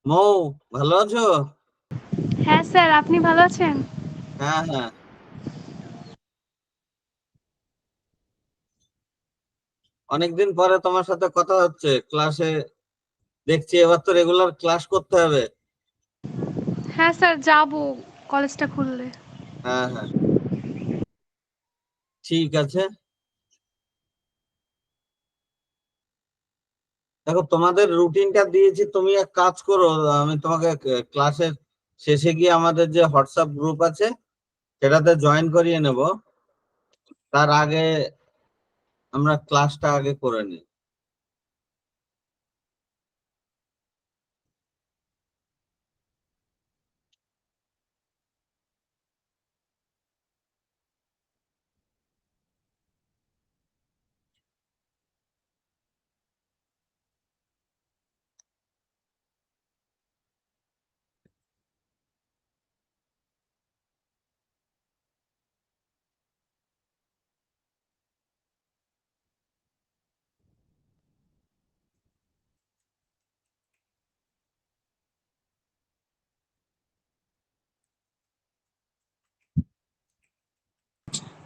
মৌ, ভালো আছো? হ্যাঁ স্যার, আপনি ভালো আছেন? হ্যাঁ, হ্যাঁ। অনেকদিন পরে তোমার সাথে কথা হচ্ছে ক্লাসে। দেখছি এবার তো রেগুলার ক্লাস করতে হবে। হ্যাঁ স্যার, যাব কলেজটা খুললে। হ্যাঁ, হ্যাঁ, ঠিক আছে। দেখো, তোমাদের রুটিনটা দিয়েছি, তুমি এক কাজ করো। আমি তোমাকে ক্লাসের শেষে গিয়ে আমাদের যে হোয়াটসঅ্যাপ গ্রুপ আছে সেটাতে জয়েন করিয়ে নেব। তার আগে আমরা ক্লাসটা আগে করে নিই।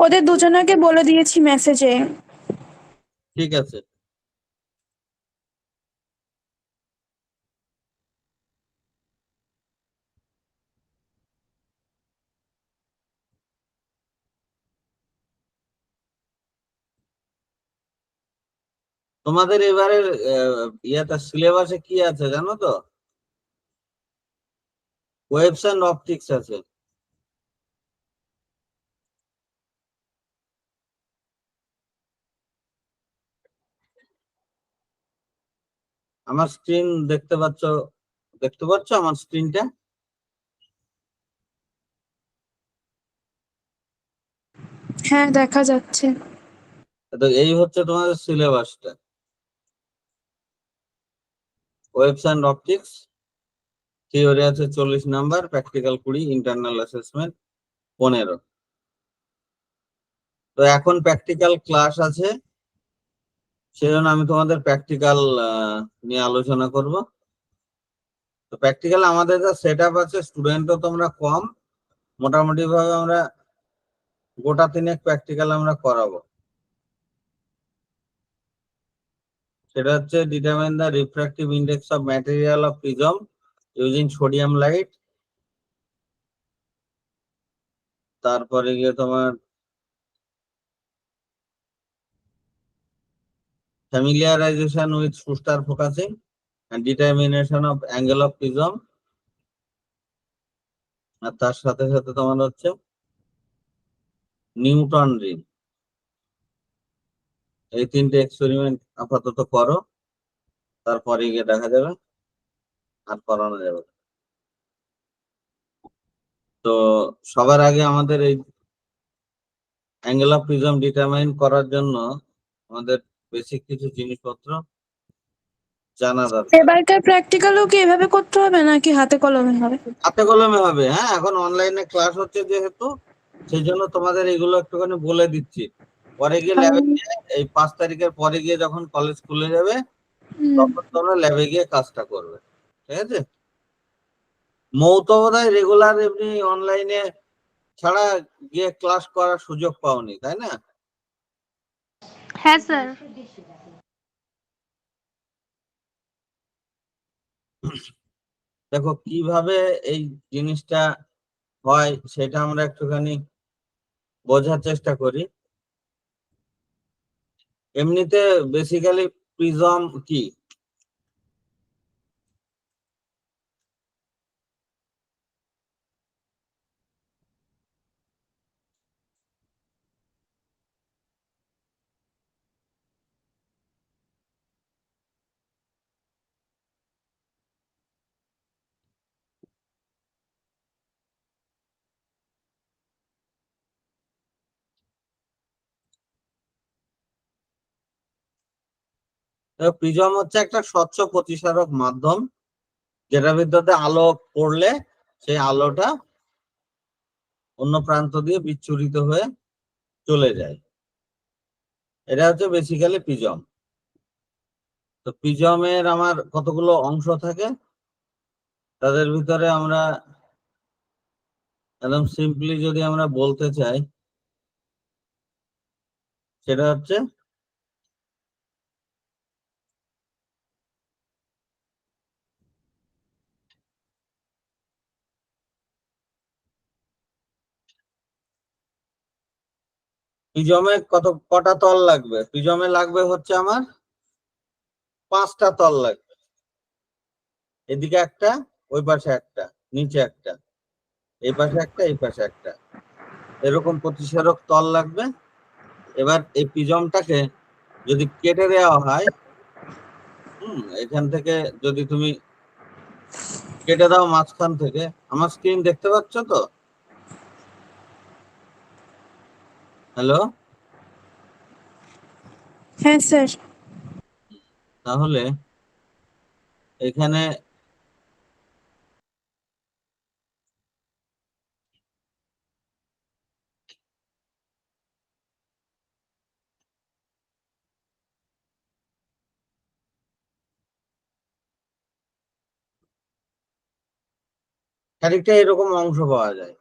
ওদের দুজনকে বলে দিয়েছি মেসেজে। ঠিক আছে। তোমাদের এবারের ইয়াটা সিলেবাসে কি আছে জানো তো? ওয়েবস অ্যান্ড অপটিক্স আছে। আমার স্ক্রিন দেখতে পাচ্ছ? দেখতে পাচ্ছ আমার স্ক্রিনটা? হ্যাঁ, দেখা যাচ্ছে। তো এই হচ্ছে তোমাদের সিলেবাসটা। ওয়েবস অ্যান্ড অপটিক্স থিওরি আছে 40 নাম্বার, প্র্যাকটিক্যাল 20, ইন্টারনাল অ্যাসেসমেন্ট 15। তো এখন প্র্যাকটিক্যাল ক্লাস আছে, সেজন্য আমি তোমাদের প্র্যাকটিক্যাল নিয়ে আলোচনা করব। তো প্র্যাকটিক্যাল আমাদের যা সেট আপ আছে, স্টুডেন্টও তোমরা কম, মোটামুটি ভাবে আমরা গোটা তিনেক প্র্যাকটিক্যাল আমরা করাবো। সেটা হচ্ছে determine the refractive index of material of prism using sodium light. তারপরে গিয়ে তোমার familiarization with Schuster focusing and determination of angle of prism। আর তার সাথে সাথে তোমার হচ্ছে নিউটন রিং। এই তিনটে এক্সপেরিমেন্ট আপাতত করো, তারপরে গিয়ে দেখা যাবে আর করানো যাবে না। তো সবার আগে আমাদের এই অ্যাঙ্গেল অফ প্রিজম ডিটারমাইন করার জন্য আমাদের বেসিক কিছু জিনিসপত্র জানা দরকার। এবারকার প্র্যাকটিক্যালও কি এভাবে করতে হবে নাকি হাতে কলমে হবে? হাতে কলমে হবে, হ্যাঁ। এখন অনলাইনে ক্লাস হচ্ছে যেহেতু, সেই জন্য তোমাদের এগুলো একটুখানি বলে দিচ্ছি। পরে গিয়ে ল্যাবে হুম। গিয়ে এই 5 তারিখের পরে গিয়ে যখন কলেজ খুলে যাবে তখন তোমরা ল্যাবে গিয়ে কাজটা করবে। ঠিক আছে? মৌ তো বোধহয় রেগুলার এমনি অনলাইনে ছাড়া গিয়ে ক্লাস করার সুযোগ পাওনি, তাই না? হ্যাঁ স্যার। দেখো কিভাবে এই জিনিসটা হয় সেটা আমরা একটুখানি বোঝার চেষ্টা করি। এমনিতে বেসিক্যালি প্রিজম কি? প্রিজম হচ্ছে একটা স্বচ্ছ প্রতিসারক মাধ্যম, যেটার ভিতরে আলো পড়লে সেই আলোটা অন্য প্রান্ত দিয়ে বিচ্ছুরিত হয়ে চলে যায়। এটা হচ্ছে বেসিক্যালি প্রিজম। তো প্রিজমের আমার কতগুলো অংশ থাকে? তাদের ভিতরে আমরা একদম সিম্পলি যদি আমরা বলতে চাই, সেটা হচ্ছে প্রিজমে কটা তল লাগবে? প্রিজমে লাগবে হচ্ছে আমার 5টা তল লাগবে। এদিকে একটা, ওই পাশে একটা, নিচে একটা, এই পাশে একটা, এই পাশে একটা, এরকম প্রতিসারক তল লাগবে। এবার এই প্রিজমটাকে যদি কেটে দেওয়া হয়, এখান থেকে যদি তুমি কেটে দাও মাঝখান থেকে, আমার স্ক্রিন দেখতে পাচ্ছ তো? হ্যালো? হ্যাঁ স্যার। তাহলে এখানে খানিকটা এরকম অংশ পাওয়া যায়,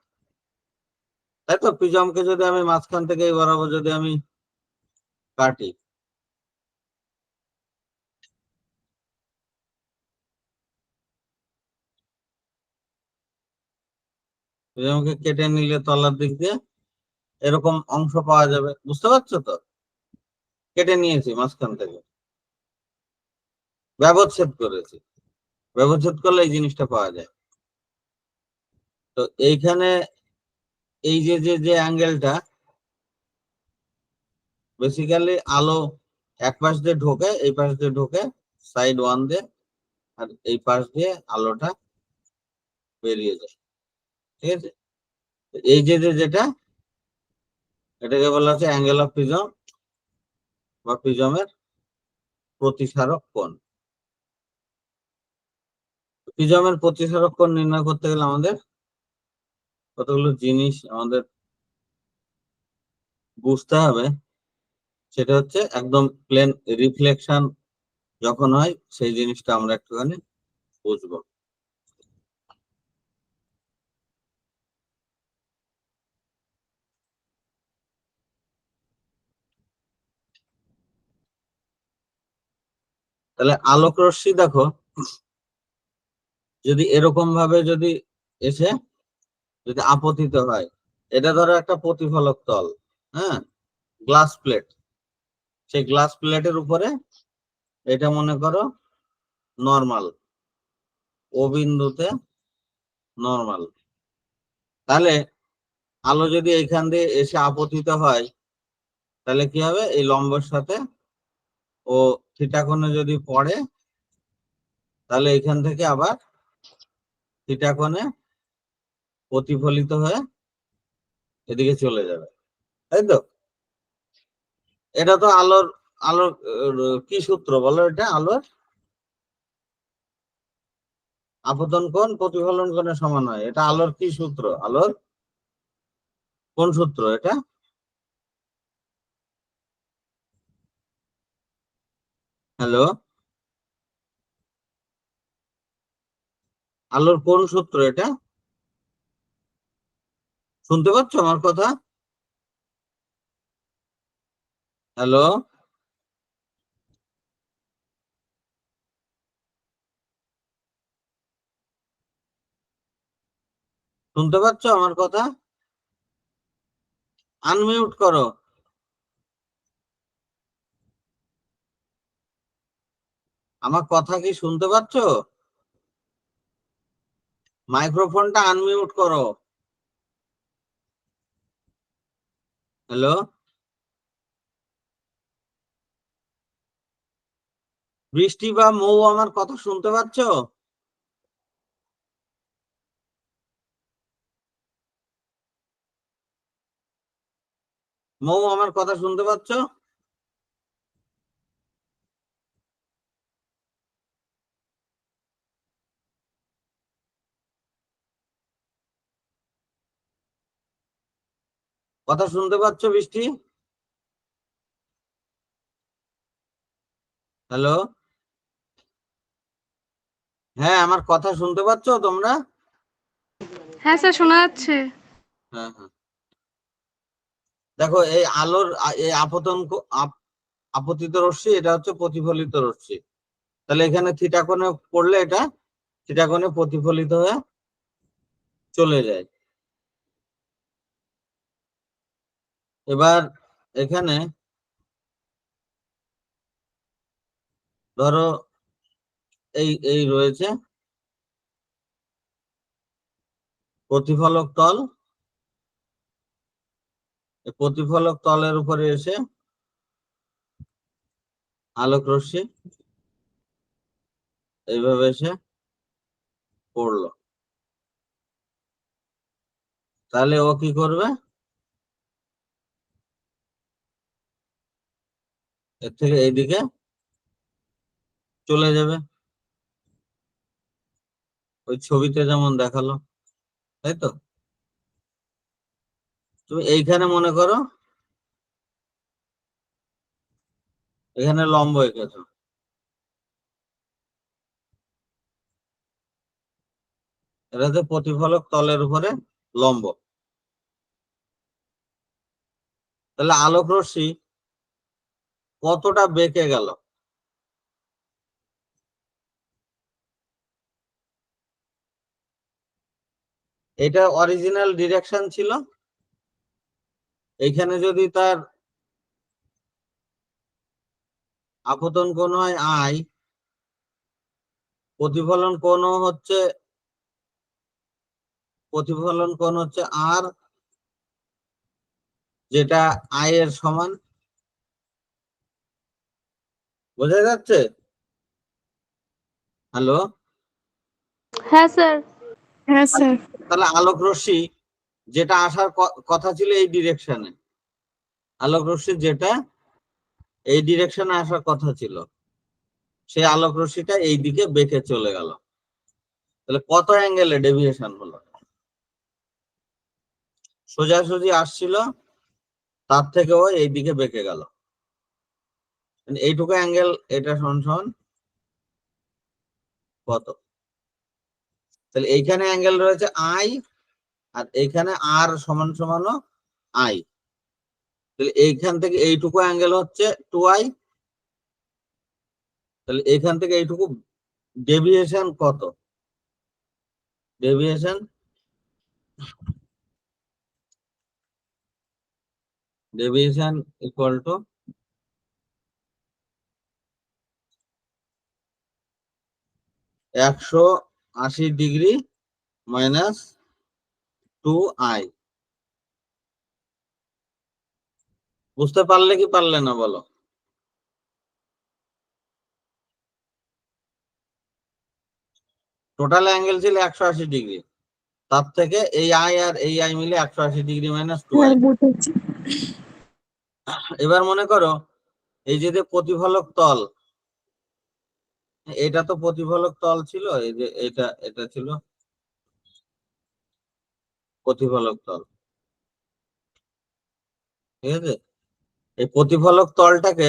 তাই তো? প্রিজমকে যদি আমি মাঝখান থেকে এই বরাবর যদি আমি কাটি, প্রিজমকে কেটে নিলে তলার দিক দিয়ে এরকম অংশ পাওয়া যাবে, বুঝতে পারছো তো? কেটে নিয়েছি মাঝখান থেকে, ব্যবচ্ছেদ করেছি। ব্যবচ্ছেদ করলে এই জিনিসটা পাওয়া যায়। তো এইখানে এই যে যে যে অ্যাঙ্গেলটা, বেসিক্যালি আলো এক পাশ দিয়ে ঢোকে, এই পাশ দিয়ে ঢোকে সাইড ওয়ান দিয়ে, আর এই পাশ দিয়ে আলোটা বেরিয়ে যায়, ঠিক আছে? এই যে যে যেটা, এটাকে বলা হচ্ছে অ্যাঙ্গেল অফ প্রিজম বা প্রিজমের প্রতিসারক কোণ। প্রিজমের প্রতিসারক কোণ নির্ণয় করতে গেলে আমাদের কতগুলো জিনিস আমাদের বুঝতে হবে। সেটা হচ্ছে একদম প্লেন রিফ্লেকশন যখন হয়, সেই জিনিসটা আমরা একটুখানি বুঝবো। তাহলে আলোক রশ্মি দেখো, যদি এরকম ভাবে যদি এসে যদি আপতিত হয়, এটা ধরো একটা প্রতিফলক তল, হ্যাঁ, গ্লাস প্লেট, সেই গ্লাস প্লেটের উপরে এটা মনে করো নর্মাল, ও বিন্দুতে নর্মাল। তাহলে আলো যদি এখান দিয়ে এসে আপতিত হয়, তাহলে কি হবে? এই লম্বের সাথে ও থিটা কোণে যদি পড়ে, তাহলে এখান থেকে আবার থিটা কোণে প্রতিফলিত হয়ে এদিকে চলে যাবে, তাই তো? এটা তো আলোর আলোর কি সূত্র বলো? এটা আলোর আপতন কোণ প্রতিফলন কোণের সমান হয়। এটা আলোর কি সূত্র? আলোর কোন সূত্র এটা? হ্যালো? আলোর কোন সূত্র এটা? শুনতে পাচ্ছ আমার কথা? হ্যালো? শুনতে পাচ্ছ আমার কথা? আনমিউট করো। আমার কথা কি শুনতে পাচ্ছ? মাইক্রোফোনটা আনমিউট করো। হ্যালো? বৃষ্টি বা মৌ আমার কথা শুনতে পাচ্ছ? মৌ আমার কথা শুনতে পাচ্ছ? কথা শুনতে পাচ্ছ বৃষ্টি? হ্যালো? হ্যাঁ, আমার কথা শুনতে পাচ্ছ তোমরা? হ্যাঁ স্যার, শোনা যাচ্ছে। হ্যাঁ হ্যাঁ, দেখো এই আলোর এই আপতিত রশ্মি, এটা হচ্ছে প্রতিফলিত রশ্মি। তাহলে এখানে থিটা কোণে পড়লে এটা থিটা কোণে প্রতিফলিত হয়ে চলে যায়। এবার এখানে ধরো এই এই রয়েছে প্রতিফলক তল, এই প্রতিফলক তলের উপরে এসে আলোক রশ্মি এইভাবে এসে পড়লো। তাহলে ও কি করবে? এর থেকে এইদিকে চলে যাবে, ওই ছবিতে যেমন দেখালো, তাই তো? তুমি এইখানে মনে করো এখানে লম্ব এঁকেছো, এটাতে প্রতিফলক তলের উপরে লম্ব। তাহলে আলোক রশ্মি কতটা বেঁকে গেল? এটা অরিজিনাল ডিরেকশন ছিল। এইখানে যদি তার আপতন কোণ হয় আই, প্রতিফলন কোণও হচ্ছে আর, যেটা আই এর সমান। বোঝা যাচ্ছে? হ্যালো? হ্যাঁ স্যার। হ্যাঁ স্যার। তাহলে আলোক রশ্মি যেটা আসার কথা ছিল এই ডিরেকশনে, আলোক রশ্মি যেটা এই ডিরেকশনে আসার কথা ছিল, সেই আলোক রশ্মিটা এই দিকে বেঁকে চলে গেল। তাহলে কত অ্যাঙ্গেলে ডেভিয়েশন হলো? সোজাসুজি আসছিল, তার থেকেও এই দিকে বেঁকে গেল। এইটুকু অ্যাঙ্গেল, এটা সমান সমান কত? তাহলে এইখানে অ্যাঙ্গেল রয়েছে আই, আর এইখানে আর সমান সমানও আই। তাহলে এইখান থেকে এইটুকু অ্যাঙ্গেল হচ্ছে 2i। তাহলে এইখান থেকে এইটুকু ডেভিয়েশন কত? Deviation equal to 180 degree minus 2i। বুঝতে পারলে কি পারলে না বলো? টোটাল অ্যাঙ্গেল ছিল 180 ডিগ্রি, তার থেকে এই আই আর এই আই মিলে 180 ডিগ্রি মাইনাস 2i। হ্যাঁ বুঝেছি। এবার মনে করো এই যে প্রতিফলক তল, এটা তো প্রতিফলক তল ছিল, এই যে এটা ছিল প্রতিফলক তল, ঠিক আছে? এই প্রতিফলক তলটাকে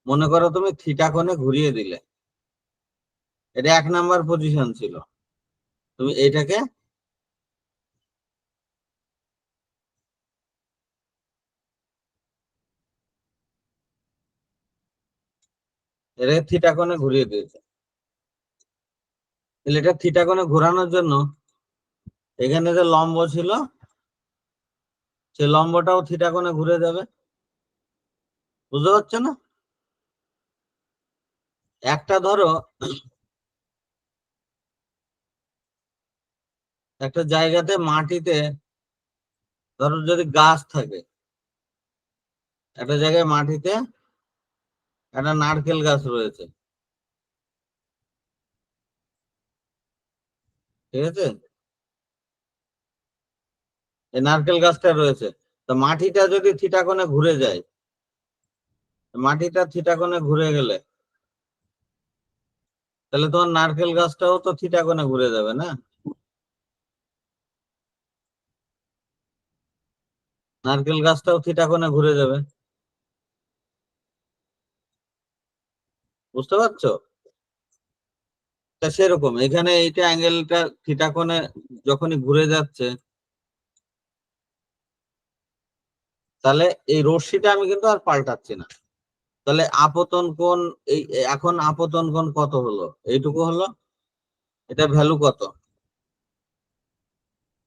মনে করো তুমি থিটা কোণে ঘুরিয়ে দিলে, এটা 1 নাম্বার পজিশন ছিল। তুমি এইটাকে এটাকে থিটা কোণে ঘুরিয়ে দিয়েছে। তাহলে এটা থিটা কোণে ঘোরানোর জন্য এখানে যে লম্ব ছিল, সেই লম্বটাও থিটা কোণে ঘুরে যাবে। বুঝতে পারছো না? একটা ধরো একটা জায়গাতে মাটিতে, ধরো যদি গাছ থাকে, একটা জায়গায় মাটিতে একটা নারকেল গাছ রয়েছে, ঠিক আছে? এই নারকেল গাছটা রয়েছে, তো মাটিটা যদি থিটা কোণে ঘুরে যায়, মাটিটা থিটা কোণে ঘুরে গেলে তাহলে তোমার নারকেল গাছটাও তো থিটা কোণে ঘুরে যাবে না? নারকেল গাছটাও থিটা কোণে ঘুরে যাবে। বুঝতে পারছো? তা সেরকম এখানে এইটা অ্যাঙ্গেলটা থিটা কোণে যখনই ঘুরে যাচ্ছে, তাহলে এই রশ্মিটা আমি কিন্তু আর পাল্টাচ্ছি না। তাহলে আপতন কোণ এই এখন আপতন কোণ কত হলো? এইটুকু হলো। এটা ভ্যালু কত?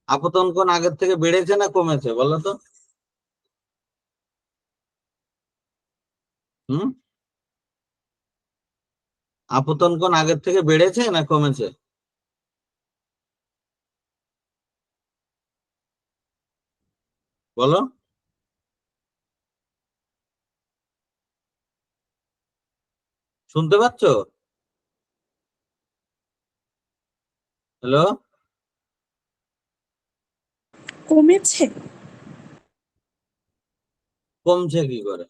আপতন কোণ আগের থেকে বেড়েছে না কমেছে বলো তো? হুম, আপতন কোণ আগের থেকে বেড়েছে না কমেছে? বলো। শুনতে পাচ্ছ? হ্যালো? কমেছে। কমছে কি করে?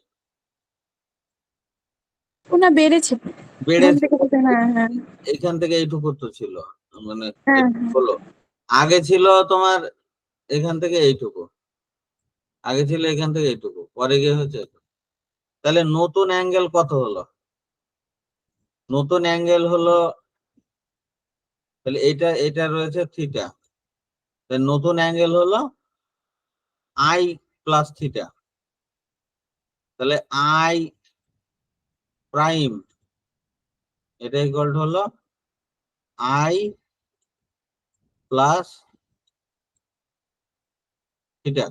ও না, বেড়েছে। এখান বেড়েছে। থেকে হ্যাঁ হ্যাঁ এখান থেকে এইটুকু তো ছিল, মানে হ্যাঁ হলো। আগে ছিল তোমার এখান থেকে এইটুকু, আগে ছিল এখান থেকে এইটুকু, পরে গিয়ে হচ্ছে এইটুকু। তাহলে নতুন অ্যাঙ্গেল কত হলো? নতুন অ্যাঙ্গেল হলো, তাহলে এটা এটা রয়েছে থিটা, তাহলে নতুন অ্যাঙ্গেল হলো আই প্লাস থিটা। তাহলে আই প্রাইম এটা ইকুয়াল হলো আই প্লাস থিটা।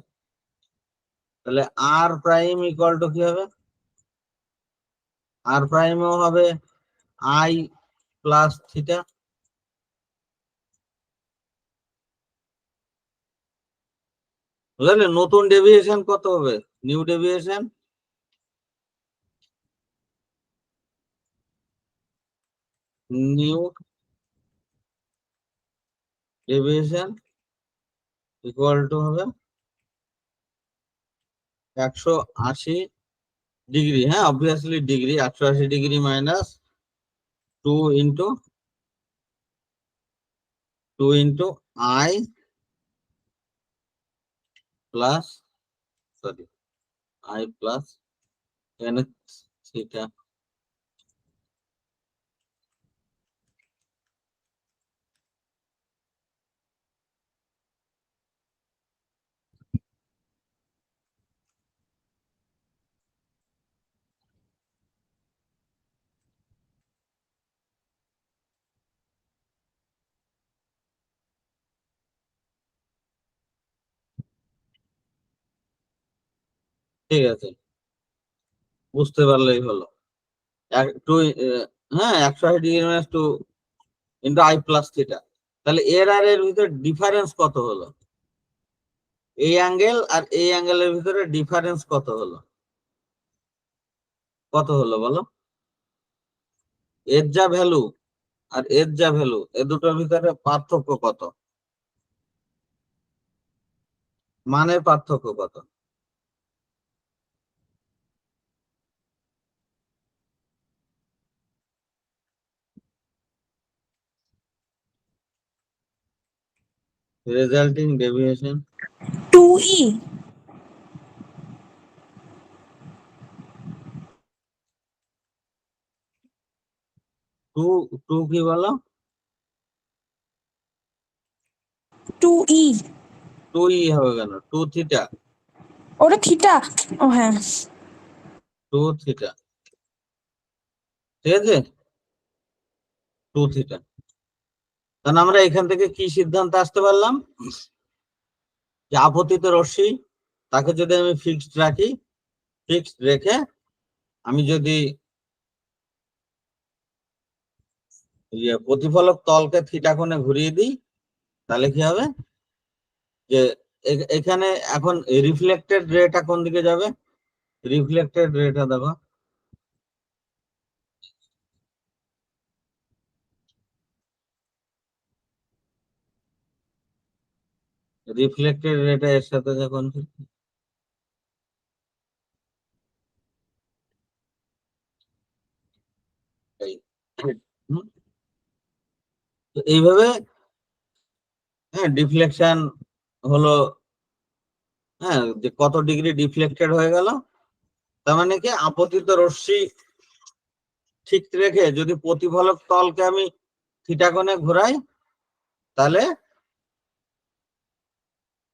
তাহলে আর প্রাইম ইকুয়াল টু কি হবে? আর প্রাইমও হবে আই প্লাস থিটা। বুঝলে নতুন ডেভিয়েশন কত হবে? New deviation new deviation equal to হবে 180 ডিগ্রি। হ্যাঁ, obviously degree 180 degree minus 2 into I plus, sorry, I plus N theta. ঠিক আছে, বুঝতে পারলেই হলো। টু, হ্যাঁ, 180 degree minus 2 into I plus theta. তাহলে এর আর এর ভিতরে ডিফারেন্স কত হলো? এই অ্যাঙ্গেল আর এই অ্যাঙ্গেলের ভিতরে ডিফারেন্স কত হলো? কত হলো বলো? এর যা ভ্যালু আর এর যা ভ্যালু, এ দুটোর ভিতরে পার্থক্য কত? মানের পার্থক্য কত? Resulting deviation 2E। 2 কি বলো? 2E। 2 হবে কেন? 2 থিটা। ওটা থিটা। ও হ্যাঁ। 2 থিটা, ঠিক আছে, 2 থিটা। তাহলে আমরা এখান থেকে কি সিদ্ধান্ত আসতে পারলাম? যে আপতিত রশ্মি, তাকে যদি আমি ফিক্সড রাখি, ফিক্সড রেখে আমি যদি প্রতিফলক তলকে থিটা কোণে ঘুরিয়ে দিই, তাহলে কি হবে? যে এখানে এখন রিফ্লেক্টেড রেটা কোন দিকে যাবে? রিফ্লেক্টেড রেটা দেখো, রিফ্লেক্টেড রেটা এর সাথে যখন এই, হুম, তো এইভাবে, হ্যাঁ, ডিফ্লেকশন হলো, হ্যাঁ, যে কত ডিগ্রি ডিফ্লেক্টেড হয়ে গেল। তার মানে কি আপতিত রশ্মি ঠিক রেখে যদি প্রতিফলক তলকে আমি থিটা কোণে ঘোরাই তাহলে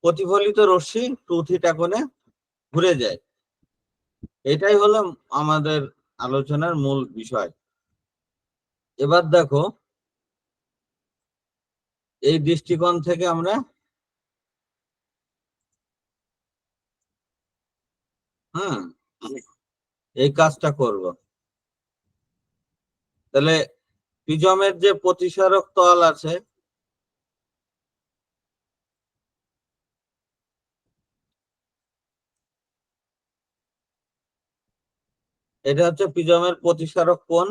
প্রতিফলিত রশ্মি 2 থিটা কোণে ঘুরে যায়। এটাই হলো আমাদের আলোচনার মূল বিষয়। এবার দেখো এই দৃষ্টিকোণ থেকে আমরা এই কাজটা করব। তাহলে প্রিজমের যে প্রতিসারক তল আছে এটা হচ্ছে প্রিজমের প্রতিসারক কোণ,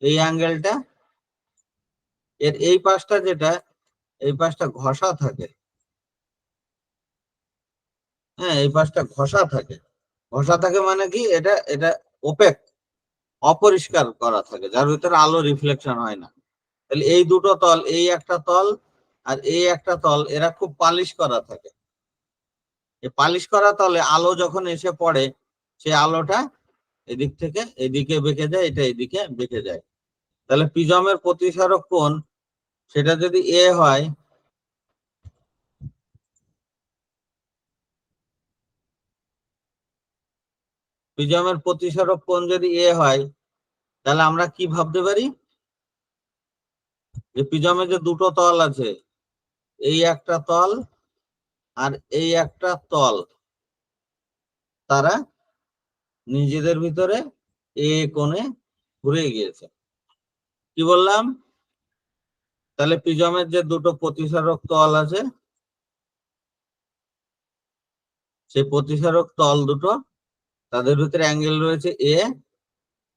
এই অ্যাঙ্গেলটা। এর এই পাশটা যেটা, এই পাশটা ঘষা থাকে। হ্যাঁ, এই পাশটা ঘষা থাকে। ঘষা থাকে মানে কি, এটা এটা ওপেক, অপরিষ্কার করা থাকে, যার ভিতরে আলো রিফ্লেকশন হয় না। তাহলে এই দুটো তল, এই একটা তল আর এই একটা তল, এরা খুব পালিশ করা থাকে। এই পালিশ করা তলে আলো যখন এসে পড়ে, সেই আলোটা এদিক থেকে এদিকে বেঁকে যায়, এটা এদিকে বেঁকে যায়। তাহলে প্রিজমের প্রতিসারক কোণ সেটা যদি এ হয়, প্রিজমের প্রতিসারক কোণ যদি এ হয়, তাহলে আমরা কি ভাবতে পারি, যে প্রিজমের যে দুটো তল আছে, এই একটা তল আর এই একটা তল, তারা নিজেদের ভিতরে এ কোণে ঘুরে গিয়েছে। কি বললাম? তাহলে প্রিজমের যে দুটো প্রতিসারক তল আছে, সেই প্রতিসারক তল দুটো, তাদের ভিতরে অ্যাঙ্গেল রয়েছে এ।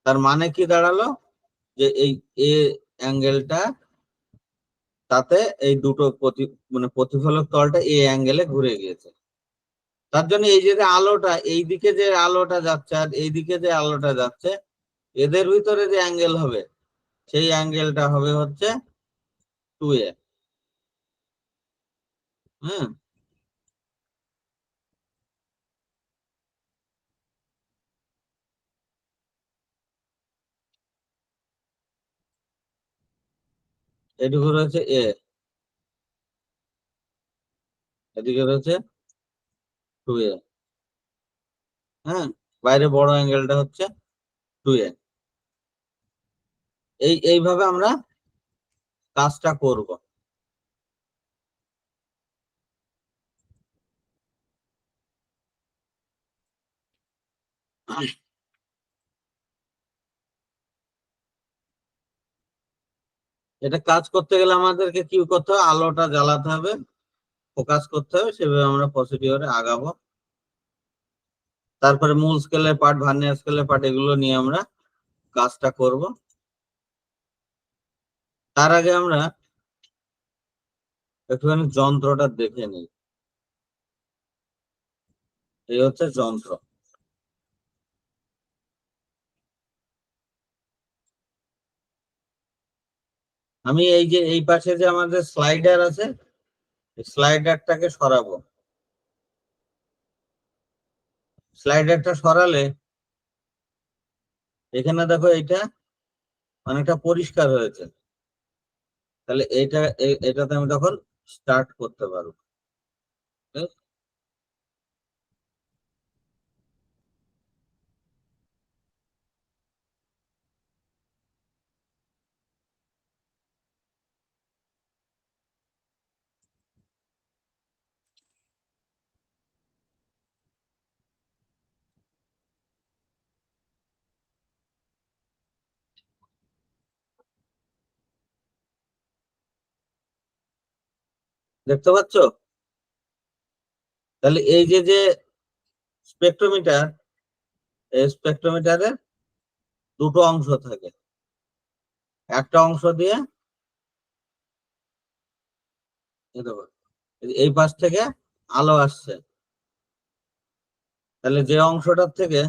তার মানে কি দাঁড়ালো, যে এই এ অ্যাঙ্গেলটা, তাতে এই দুটো মানে প্রতিফলক তলটা এ অ্যাঙ্গেলে ঘুরে গিয়েছে। তার জন্য এই যে আলোটা, এইদিকে যে আলোটা যাচ্ছে আর এইদিকে যে আলোটা যাচ্ছে, এদের ভিতরে যে অ্যাঙ্গেল হবে, সেই অ্যাঙ্গেলটা হবে হচ্ছে 2a। হ্যাঁ, এটুকু রয়েছে এ, এদিকে রয়েছে 2a। হ্যাঁ, বাইরে বড় অ্যাঙ্গেলটা হচ্ছে 2a। এইভাবে আমরা কাজটা করব। এটা কাজ করতে গেলে আমাদেরকে কি করতে হবে, আলোটা জ্বালাতে হবে, ফোকাস করতে হবে, সেভাবে আমরা প্রসিডিওরে আগাবো। তারপরে মূল স্কেলের পার্ট, ভার্নিয়ার স্কেলের পার্ট, এগুলো নিয়ে আমরা কাজটা করব। তার আগে আমরা একটুখানি যন্ত্রটা দেখে নিই। এই হচ্ছে যন্ত্র। আমি এই যে এই পাশে যে আমাদের স্লাইডার আছে, স্লাইডারটাকে সরাবো। স্লাইডারটা সরালে এখানে দেখো এইটা অনেকটা পরিষ্কার হয়েছে। তাহলে এটাতে আমি তখন স্টার্ট করতে পারবো। দেখতে পাচ্ছ? তাহলে এই যে যে স্পেকট্রোমিটার, এই স্পেকট্রোমিটারের দুটো অংশ থাকে। একটা অংশ দিয়ে এই দেখো, এই পাশ থেকে আলো আসছে। তাহলে যে অংশটার থেকে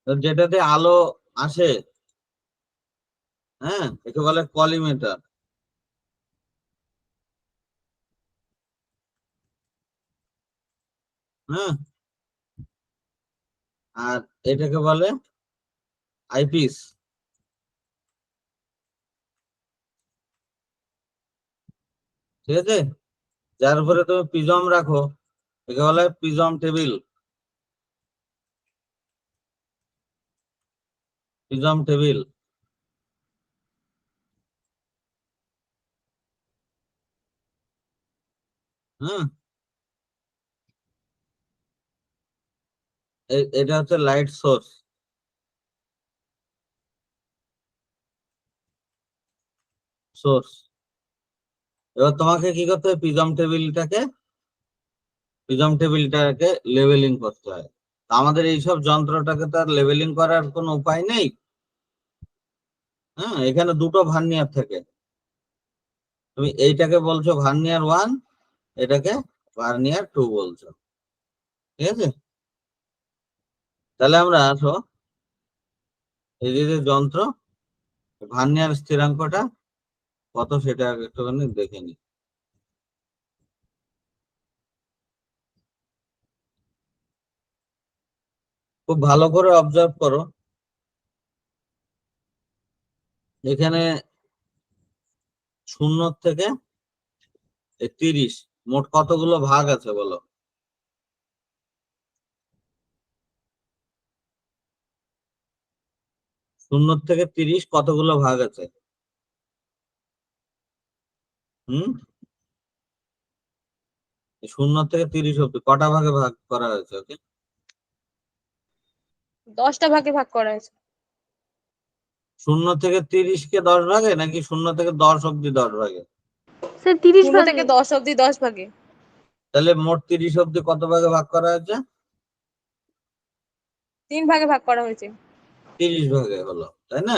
তো যেটাতে আলো আসে, হ্যাঁ, একে বলে কলিমেটার। হ্যাঁ, আর এটাকে বলে আইপিস। ঠিক আছে, যার উপরে তুমি প্রিজম রাখো একে বলে প্রিজম টেবিল। Prism table. হ্যাঁ, এটা হচ্ছে লাইট সোর্স। সোর্স। এবার তোমাকে কি করতে হবে, প্রিজম টেবিলটাকে লেভেলিং করতে হয়। তা আমাদের এইসব যন্ত্রটাকে তো আর লেভেলিং করার কোনো উপায় নেই। হ্যাঁ, এখানে দুটো ভার্নিয়ার থাকে। তুমি এইটাকে বলছো ভার্নিয়ার 1, এটাকে ভার্নিয়ার 2 বলছো। ঠিক আছে, তাহলে আমরা আসো এই যে যন্ত্র, ভার্নিয়ার স্থিরাঙ্কটা কত সেটা একটুখানি দেখে নি। খুব ভালো করে অবজার্ভ করো, এখানে 0 থেকে 30 মোট কতগুলো ভাগ আছে বলো? 0 থেকে 30 কতগুলো ভাগ আছে? হুম, 0 থেকে 30 অব্দি কটা ভাগে ভাগ করা হয়েছে? ওকে, 10টা ভাগে ভাগ করা হয়েছে। 0 থেকে 30 কে 10 ভাগে, নাকি 0 থেকে 10 অব্দি 10 ভাগে? স্যার 30 0 ভাগে। থেকে 10 অব্দি 10 ভাগে। তাহলে মোট 30 অব্দি কত ভাগে ভাগ করা হয়েছে? 3 ভাগে ভাগ করা হয়েছে। 30 ভাগে হলো, তাই না?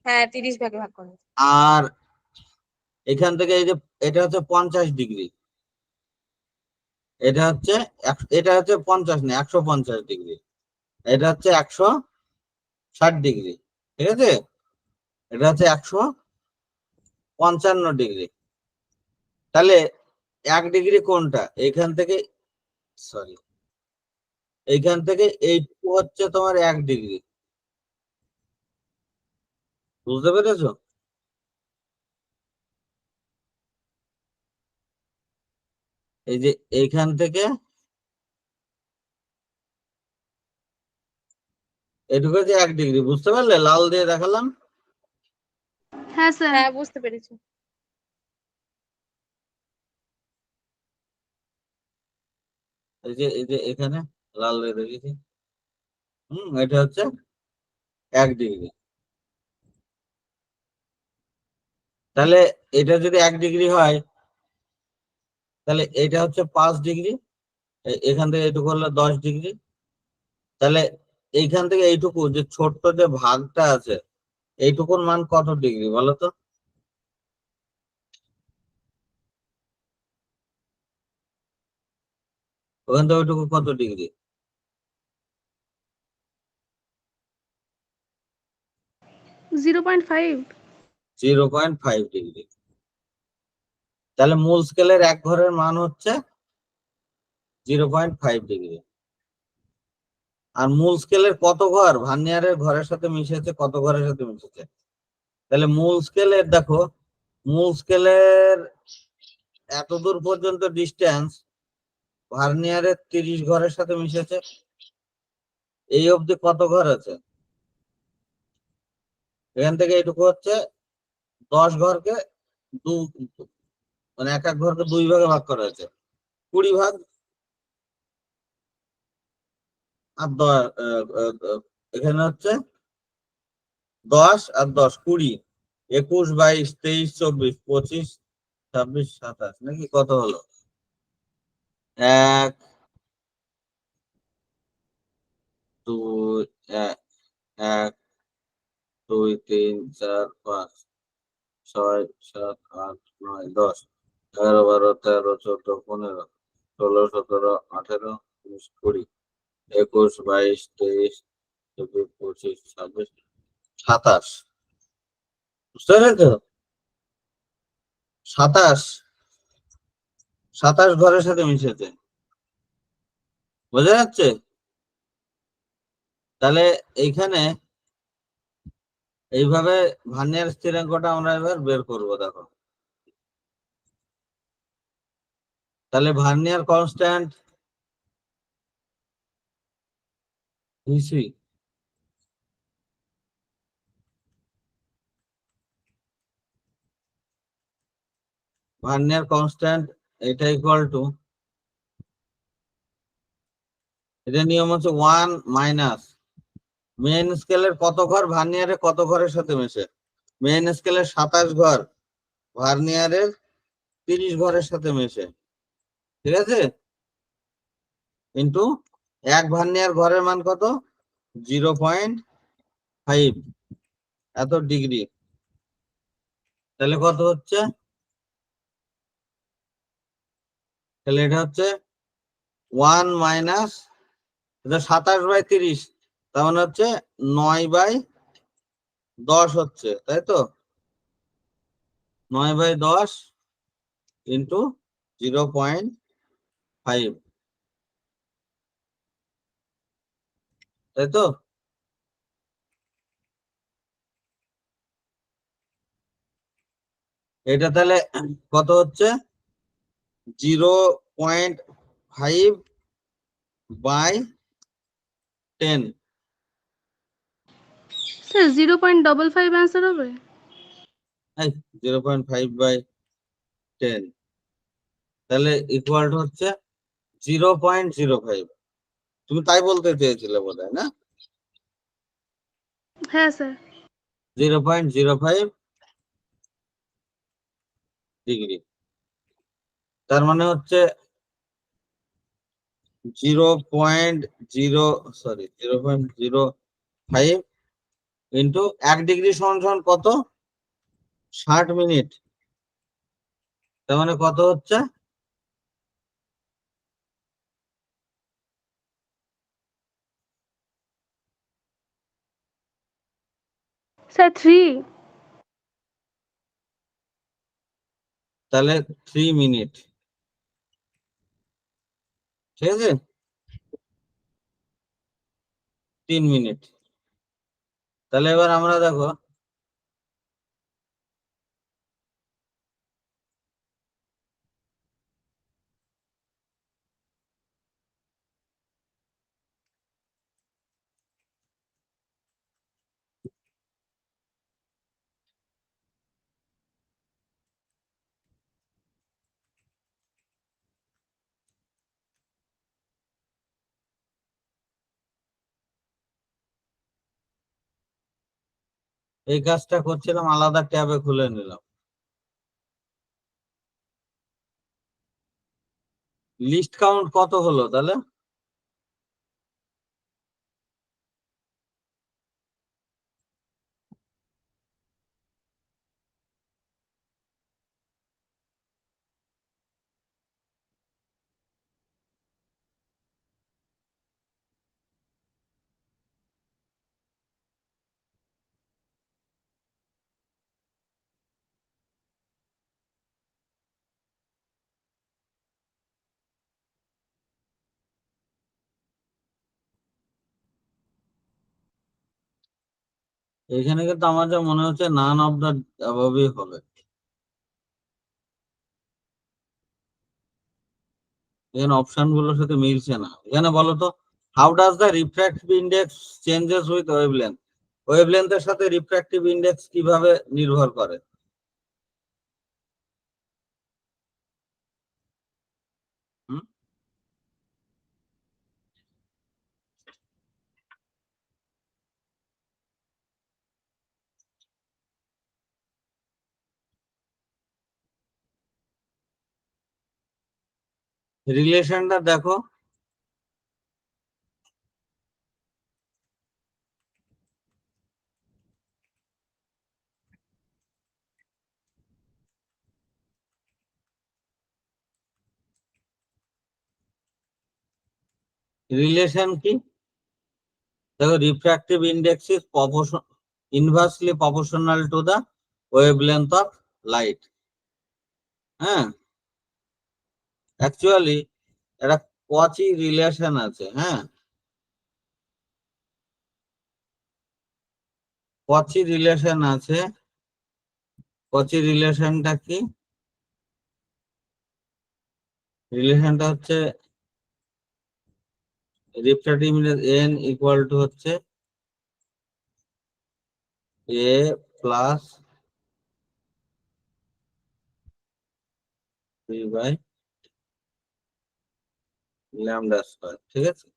হ্যাঁ, 30 ভাগে ভাগ করা হয়েছে। আর এখান থেকে এই যে এটা হচ্ছে 50 ডিগ্রি, এটা হচ্ছে এটা হচ্ছে 50 না 150 ডিগ্রি, এটা হচ্ছে 160 ডিগ্রি। ঠিক আছে, এটা হচ্ছে 155 ডিগ্রি। তাহলে 1 ডিগ্রি কোনটা? এইখান থেকে, সরি, এইখান থেকে এইটুকু হচ্ছে তোমার 1 ডিগ্রি। বুঝতে পেরেছো? এই যে এইখান থেকে এটুকু হচ্ছে 1 ডিগ্রি। বুঝতে পারলে? লাল দিয়ে দেখালাম। হ্যাঁ স্যার। হ্যাঁ, বুঝতে পেরেছি। এই যে এখানে লাল দিয়ে দেখেছি। এটা হচ্ছে 1 ডিগ্রি। তাহলে এটা যদি 1 ডিগ্রি হয়, তাহলে এটা হচ্ছে 5 ডিগ্রি। এখান থেকে এইটুকু হলো 10 ডিগ্রি। তাহলে এইখান থেকে এইটুকু যে ছোট্ট যে ভাগটা আছে, এইটুকুর মান কত ডিগ্রি বলো তো? ওখান থেকে ওইটুকু কত ডিগ্রি? 0.5। 0.5 ডিগ্রি। তাহলে মূল স্কেলের এক ঘরের মান হচ্ছে 0.5 ডিগ্রি। আর মূল স্কেলের কত ঘর ভার্নিয়ারের ঘরের সাথে মিশেছে, কত ঘরের সাথে মিশেছে? তাহলে মূল স্কেলের দেখো, মূল স্কেলের এতদূর পর্যন্ত ডিস্টেন্স ভার্নিয়ারের 30 ঘরের সাথে মিশেছে। এই অবধি কত ঘর আছে? এখান থেকে এইটুকু হচ্ছে 10 ঘরকে দু, মানে এক এক ঘরকে 2 ভাগে ভাগ করা হয়েছে, 20 ভাগ। আর এখানে হচ্ছে 10 আর 10 20, 21, 22, 23, 24, 25, 26, 27, নাকি কত হলো? 1, 2, 1, 2, 3, 4, 5, 6, 7, 8, 9, 10, 11, 12, 13, 14, 15, 16, 17, 18, 19, 20, 21, 22, 23, 25, 26, 27, বুঝতে পেরেছ? 27, 27 ঘরের সাথে মিশেছে, বোঝা যাচ্ছে? তাহলে এইখানে এইভাবে ভার্নিয়ার স্থিরাঙ্কটা আমরা এবার বের করব, দেখো। তাহলে vernier constant VC vernier constant এটা ইকুয়াল টু, এটা নিয়ম হচ্ছে 1 মাইনাস মেইন স্কেলের কত ঘর ভার্নিয়ারে কত ঘরের সাথে মেশে। মেইন স্কেলের 27 ঘর ভার্নিয়ারের 30 ঘরের সাথে মেশে, ঠিক আছে? কিন্তু এক ভার্নিয়ার ঘরের মান কত? 0.5 এত ডিগ্রি। তাহলে কত হচ্ছে? তাহলে এটা হচ্ছে 1 মাইনাস 27/30, তার মানে হচ্ছে 9/10 হচ্ছে, তাই তো? 9/10 ইন্টু 0.5, তাই তো? এটা তাহলে কত হচ্ছে? 0.5/10। স্যার 0.55 অ্যান্সার হবে? 0.5/10 তাহলে ইকুয়াল টু হচ্ছে 0.05। তুমি তাই বলতে চেয়েছিলে বোধহয়, না? হ্যাঁ স্যার। 0.05 ডিগ্রি, তার মানে হচ্ছে 0.05 ইন্টু 1 ডিগ্রি সমান সমান কত? 60 মিনিট। তার মানে কত হচ্ছে? স্যার 3। তাহলে 3 মিনিট, ঠিক আছে? 3 মিনিট। তাহলে এবার আমরা দেখো, এই কাজটা করছিলাম, আলাদা ট্যাবে খুলে নিলাম। লিস্ট কাউন্ট কত হলো তাহলে? এখানে কিন্তু আমার যা মনে হচ্ছে নান অফ দ্য অ্যাবভই হবে। এখানে অপশন গুলোর সাথে মিলছে না। এখানে বলো তো, how does the refractive index changes with wavelength? ওয়েভলেন্থের সাথে রিফ্র্যাক্টিভ ইন্ডেক্স কিভাবে নির্ভর করে? রিলেশনটা দেখো, রিলেশন কি? দেখো refractive index is inversely proportional to the wavelength of light. হ্যাঁ, অ্যাকচুয়ালি একটা কচি রিলেশন আছে। হ্যাঁ, কচি রিলেশন আছে। কচি রিলেশনটা কি? রিলেশনটা হচ্ছে refractive index n equal to হচ্ছে a plus 3 by lambda square. ঠিক আছে,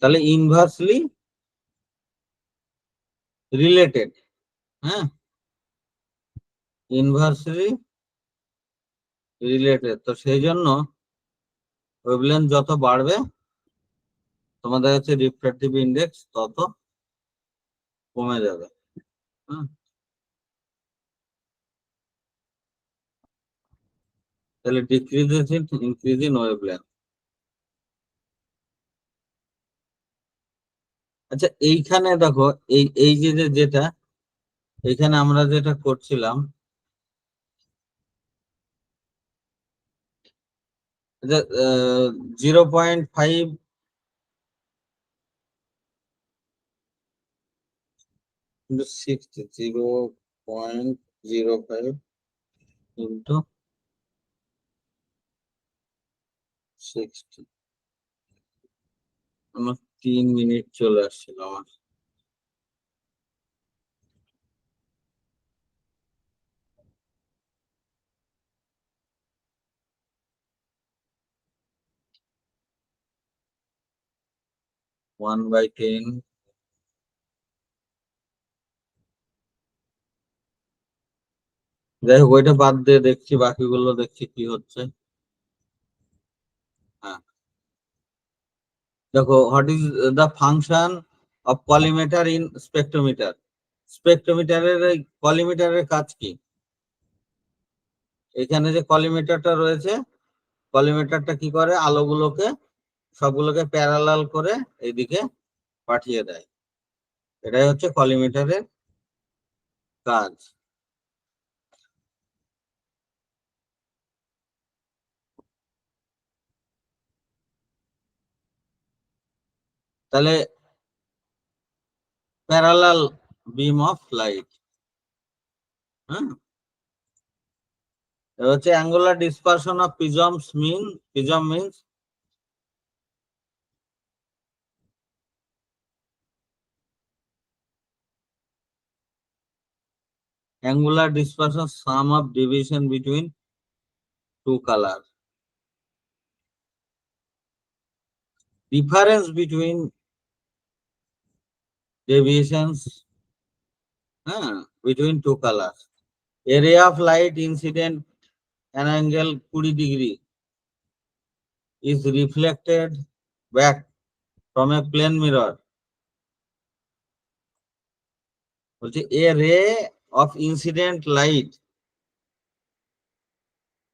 তাহলে ইনভার্সলি রিলেটেড। হ্যাঁ, ইনভার্সলি রিলেটেড, তো সেই জন্য ওয়েভলেন্থ যত বাড়বে তোমাদের হচ্ছে রিফ্র্যাক্টিভ ইন্ডেক্স তত কমে যাবে। হ্যাঁ, তাহলে decreases in increase in wavelength. আচ্ছা, এইখানে দেখো এই এই যেটা এইখানে আমরা যেটা করছিলাম, 0.5 into 60, 0.05 into 60। আমার 3 মিনিট চলে আসছিল আমার। One by 10। যাই হোক, ওইটা বাদ দিয়ে দেখছি, বাকিগুলো দেখছি কি হচ্ছে। হ্যাঁ, দেখো what is the function of collimator in spectrometer. স্পেক্ট্রোমিটারের এই কলিমেটারের কাজ কি? এখানে যে কলিমেটারটা রয়েছে, কলিমেটারটা কি করে? আলোগুলোকে সবগুলোকে প্যারালাল করে এইদিকে পাঠিয়ে দেয়। এটাই হচ্ছে কলিমেটারের কাজ। তাহলে প্যারালাল বিম অফ লাইট। হ্যাঁ, এটা হচ্ছে angular dispersion of prisms prism means angular dispersion sum of deviation between two colors. Difference between deviations between two colors. Area of light incident an angle 20 degree is reflected back from a plane mirror. A ray of incident light,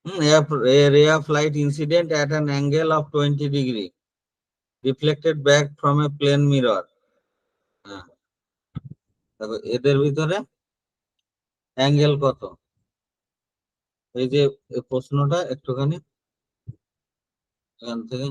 a ray of light incident at an angle of 20 degree reflected back from a plane mirror. দেখো এদের ভিতরে angle কত? এই যে প্রশ্নটা একটুখানি এখান থেকে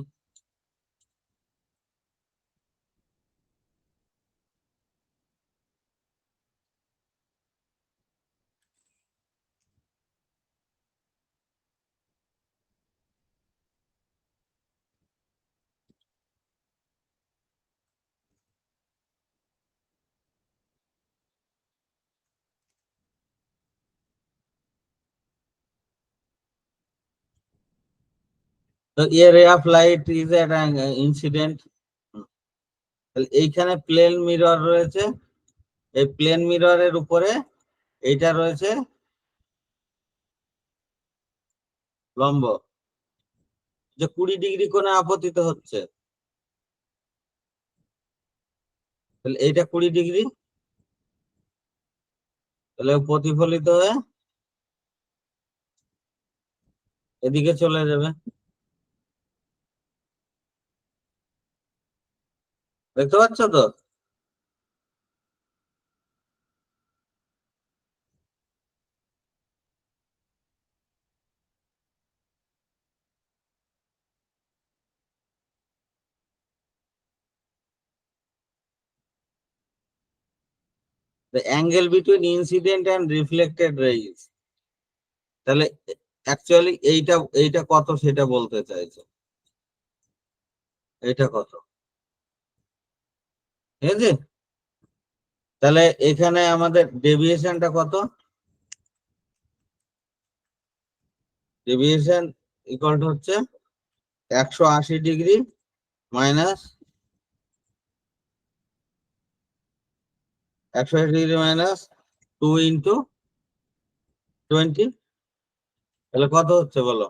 তো a ray of light is at incident. এইখানে প্লেন মিরর রয়েছে, এই প্লেন মিররের উপরে এইটা রয়েছে লম্ব, যে 20 ডিগ্রি কোণে আপতিত হচ্ছে। তাহলে এইটা 20 ডিগ্রি, তাহলে প্রতিফলিত হয়ে এদিকে চলে যাবে। দেখতে পাচ্ছ তো? The angle between incident and reflected rays. তাহলে অ্যাকচুয়ালি এইটা এইটা কত সেটা বলতে চাইছে। এটা কত, ঠিক আছে? তাহলে এখানে আমাদের ডেভিয়েশনটা কত? ডেভিয়েশন ইকুয়াল টু হচ্ছে 180 ডিগ্রি মাইনাস 180 ডিগ্রি মাইনাস 2 × 20। তাহলে কত হচ্ছে বলো?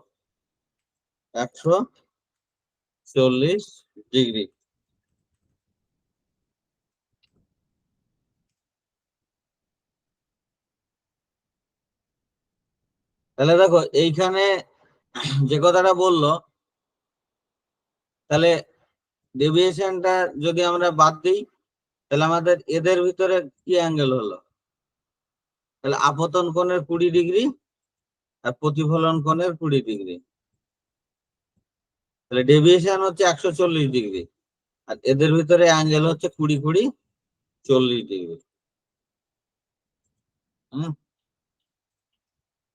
140 ডিগ্রি। তাহলে দেখো এইখানে যে কথাটা বললো, তাহলে ডেভিয়েশনটা যদি আমরা বাদ দিই তাহলে আমাদের এদের ভিতরে কি অ্যাঙ্গেল হলো? তাহলে আপতন কোণের 20 ডিগ্রি আর প্রতিফলন কোণের 20 ডিগ্রি। তাহলে ডেভিয়েশন হচ্ছে 140 ডিগ্রি আর এদের ভিতরে অ্যাঙ্গেল হচ্ছে 20 × 20 = 40 ডিগ্রি।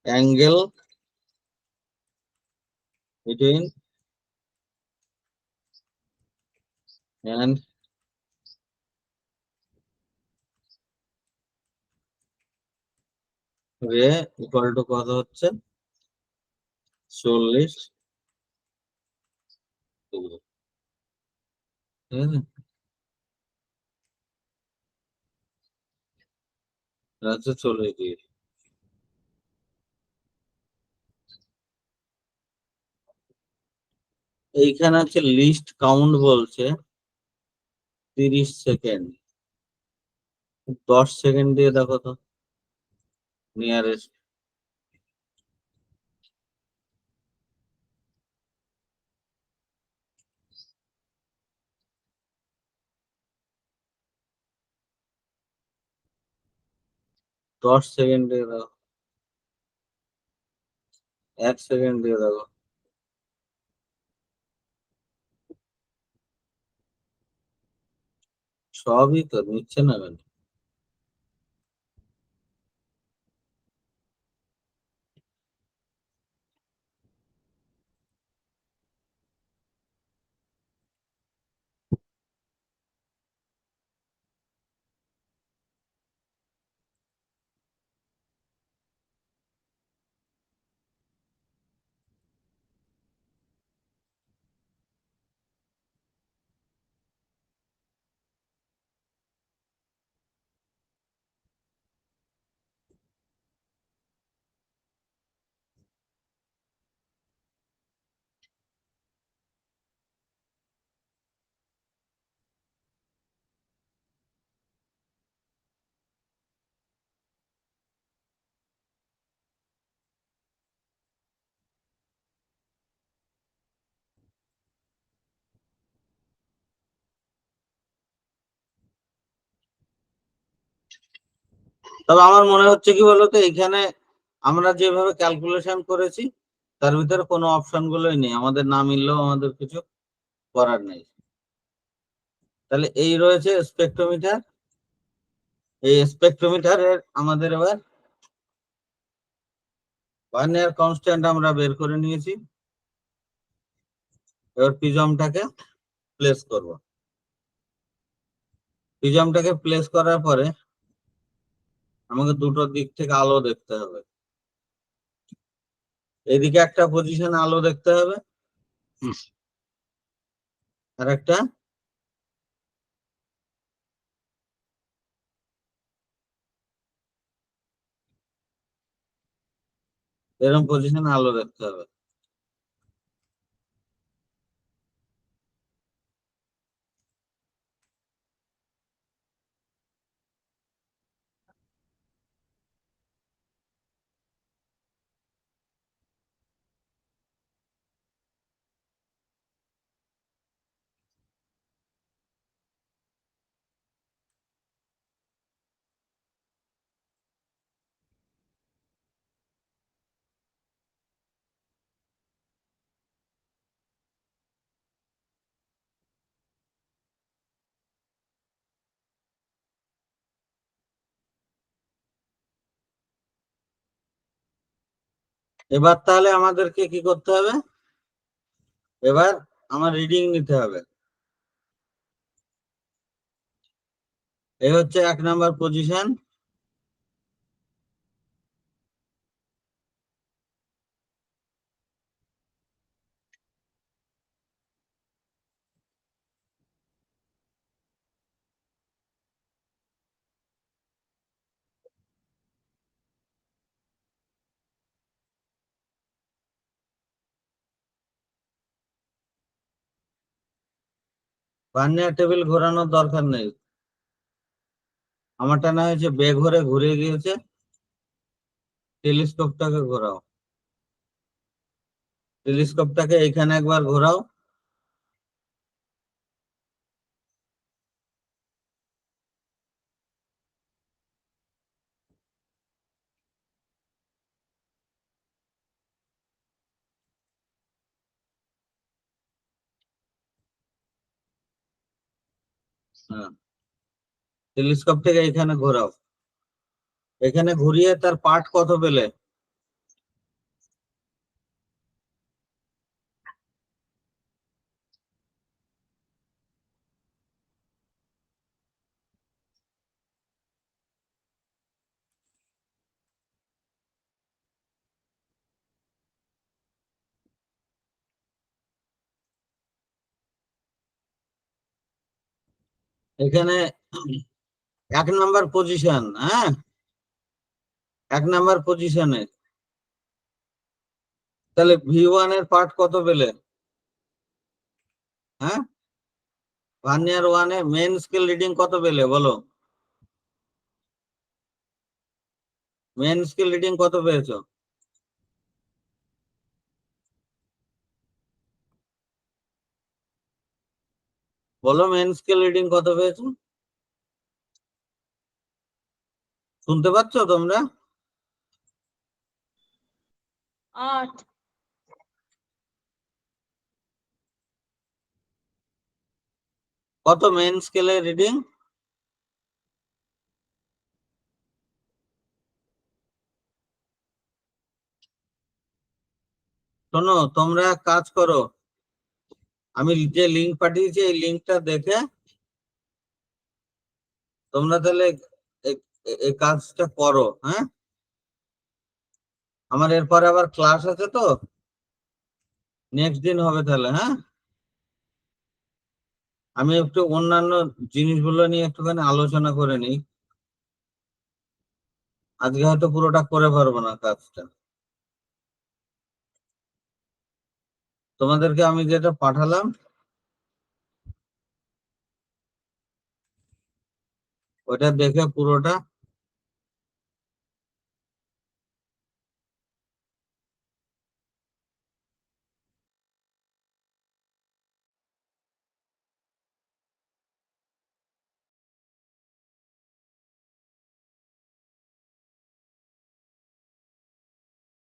অ্যাঙ্গেল বিটুইন and রে ইকুয়াল টু কত হচ্ছে? 40 ডিগ্রি। ঠিক আছে? এটা হচ্ছে 40 ডিগ্রি। এইখানে হচ্ছে লিস্ট কাউন্ট বলছে 30 সেকেন্ড। 10 সেকেন্ড দিয়ে দেখো তো নিয়ারেস্ট। দশ সেকেন্ড দিয়ে দেখো, 1 সেকেন্ড দিয়ে দেখো। সবই তো নিচ্ছে না কেন? তবে আমার মনে হচ্ছে কি বলতো, এখানে আমরা যেভাবে ক্যালকুলেশন করেছি তার ভিতরে কোনো অপশন গুলোই নেই, আমাদের না মিললেও আমাদের কিছু করার নেই। তাহলে এই রয়েছে স্পেকট্রোমিটার। এই স্পেকট্রোমিটারের আমাদের এবার ভার্নিয়ার কনস্ট্যান্ট আমরা বের করে নিয়েছি। এবার প্রিজমটাকে প্লেস করব। প্রিজমটাকে প্লেস করার পরে আমাকে দুটো দিক থেকে আলো দেখতে হবে। এদিকে একটা পজিশন আলো দেখতে হবে আর একটা এরকম পজিশন আলো দেখতে হবে। এবার তাহলে আমাদেরকে কি করতে হবে? এবার আমার রিডিং নিতে হবে। এই হচ্ছে 1 নাম্বার পজিশন। ভার্নিয়ার টেবিল ঘোরানোর দরকার নেই, আমারটা না হয়েছে বেঘরে ঘুরে গিয়েছে। টেলিস্কোপটাকে ঘোরাও, টেলিস্কোপটাকে এখানে একবার ঘোরাও। হ্যাঁ, টেলিস্কোপটাকে এখানে ঘোরাও। এখানে ঘুরিয়ে তার পার্ট কত পেলে? এখানে 1 নাম্বার পজিশন, হ্যাঁ 1 নাম্বার পজিশনে তাহলে V1 এর পার্ট কত পেলে? হ্যাঁ, ভার্নিয়ার 1 এ মেন স্কেল রিডিং কত পেলে বলো? মেন স্কেল রিডিং কত পেয়েছো? বলো মেন স্কেল রিডিং কত পেয়েছো? শুনতে পাচ্ছ তোমরা? 8। কত মেন স্কেলের রিডিং? শোনো, তোমরা এক কাজ করো, আমি যে লিঙ্ক পাঠিয়েছি এই লিঙ্কটা দেখে তোমরা তাহলে এই কাজটা করো। হ্যাঁ, আমার এরপরে আবার ক্লাস আছে তো, নেক্সট দিন হবে তাহলে। হ্যাঁ, আমি একটু অন্যান্য জিনিসগুলো নিয়ে একটুখানি আলোচনা করে নিই, আজকে হয়তো পুরোটা করে পারবো না কাজটা। তোমাদেরকে আমি যেটা পাঠালাম ওটা দেখে পুরোটা